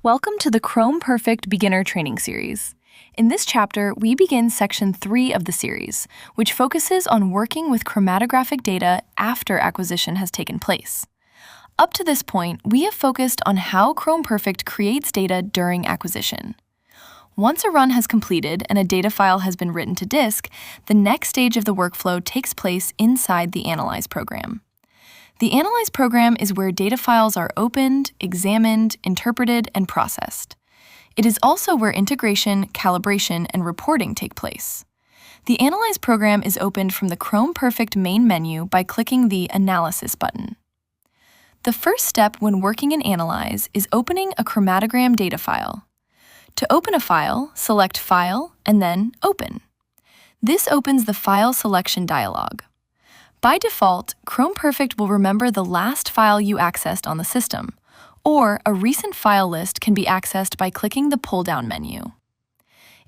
Welcome to the Chromperfect Beginner Training Series. In this chapter, we begin Section 3 of the series, which focuses on working with chromatographic data after acquisition has taken place. Up to this point, we have focused on how Chromperfect creates data during acquisition. Once a run has completed and a data file has been written to disk, the next stage of the workflow takes place inside the Analyze program. The Analyze program is where data files are opened, examined, interpreted, and processed. It is also where integration, calibration, and reporting take place. The Analyze program is opened from the Chromperfect main menu by clicking the Analysis button. The first step when working in Analyze is opening a chromatogram data file. To open a file, select File and then Open. This opens the File Selection dialog. By default, Chromperfect will remember the last file you accessed on the system, or a recent file list can be accessed by clicking the pull-down menu.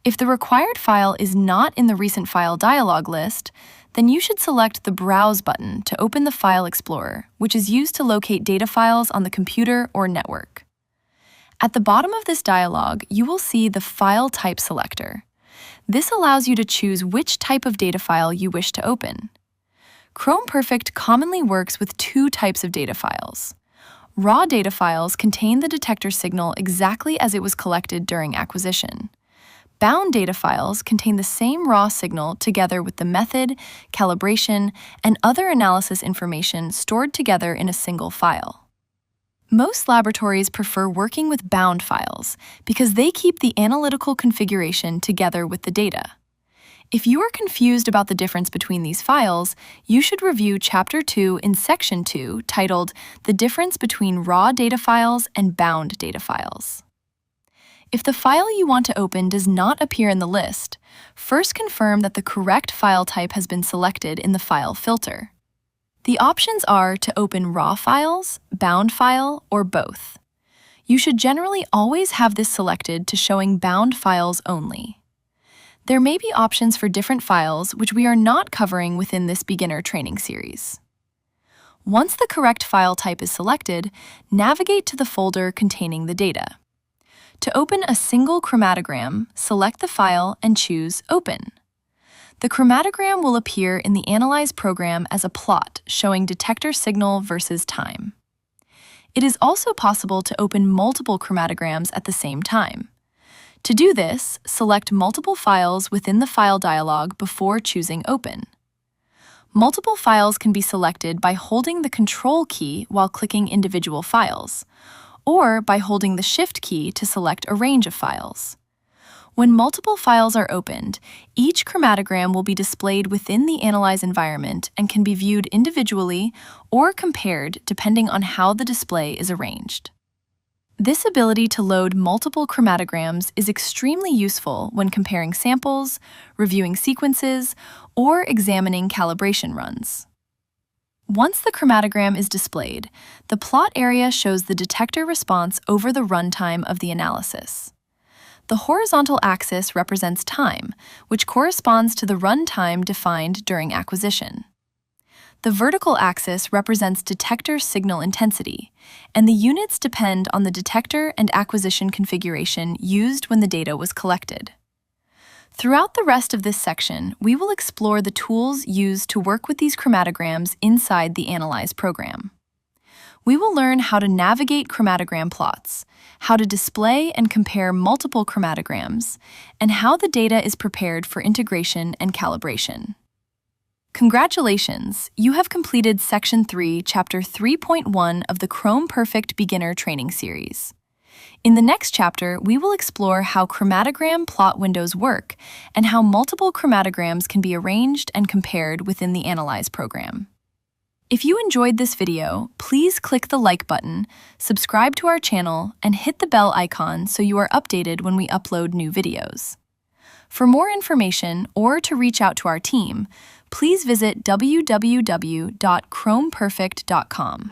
If the required file is not in the Recent File dialog list, then you should select the Browse button to open the File Explorer, which is used to locate data files on the computer or network. At the bottom of this dialog, you will see the File Type selector. This allows you to choose which type of data file you wish to open. Chromperfect commonly works with two types of data files. Raw data files contain the detector signal exactly as it was collected during acquisition. Bound data files contain the same raw signal together with the method, calibration, and other analysis information stored together in a single file. Most laboratories prefer working with bound files because they keep the analytical configuration together with the data. If you are confused about the difference between these files, you should review Chapter 2 in Section 2 titled The Difference Between Raw Data Files and Bound Data Files. If the file you want to open does not appear in the list, first confirm that the correct file type has been selected in the file filter. The options are to open raw files, bound file, or both. You should generally always have this selected to showing bound files only. There may be options for different files which we are not covering within this beginner training series. Once the correct file type is selected, navigate to the folder containing the data. To open a single chromatogram, select the file and choose Open. The chromatogram will appear in the Analyze program as a plot showing detector signal versus time. It is also possible to open multiple chromatograms at the same time. To do this, select multiple files within the file dialog before choosing Open. Multiple files can be selected by holding the Control key while clicking individual files, or by holding the Shift key to select a range of files. When multiple files are opened, each chromatogram will be displayed within the Analyze environment and can be viewed individually or compared depending on how the display is arranged. This ability to load multiple chromatograms is extremely useful when comparing samples, reviewing sequences, or examining calibration runs. Once the chromatogram is displayed, the plot area shows the detector response over the runtime of the analysis. The horizontal axis represents time, which corresponds to the runtime defined during acquisition. The vertical axis represents detector signal intensity, and the units depend on the detector and acquisition configuration used when the data was collected. Throughout the rest of this section, we will explore the tools used to work with these chromatograms inside the Analyze program. We will learn how to navigate chromatogram plots, how to display and compare multiple chromatograms, and how the data is prepared for integration and calibration. Congratulations! You have completed Section 3, Chapter 3.1 of the Chromperfect Beginner Training Series. In the next chapter, we will explore how chromatogram plot windows work and how multiple chromatograms can be arranged and compared within the Analyze program. If you enjoyed this video, please click the like button, subscribe to our channel, and hit the bell icon so you are updated when we upload new videos. For more information or to reach out to our team, please visit www.chromeperfect.com.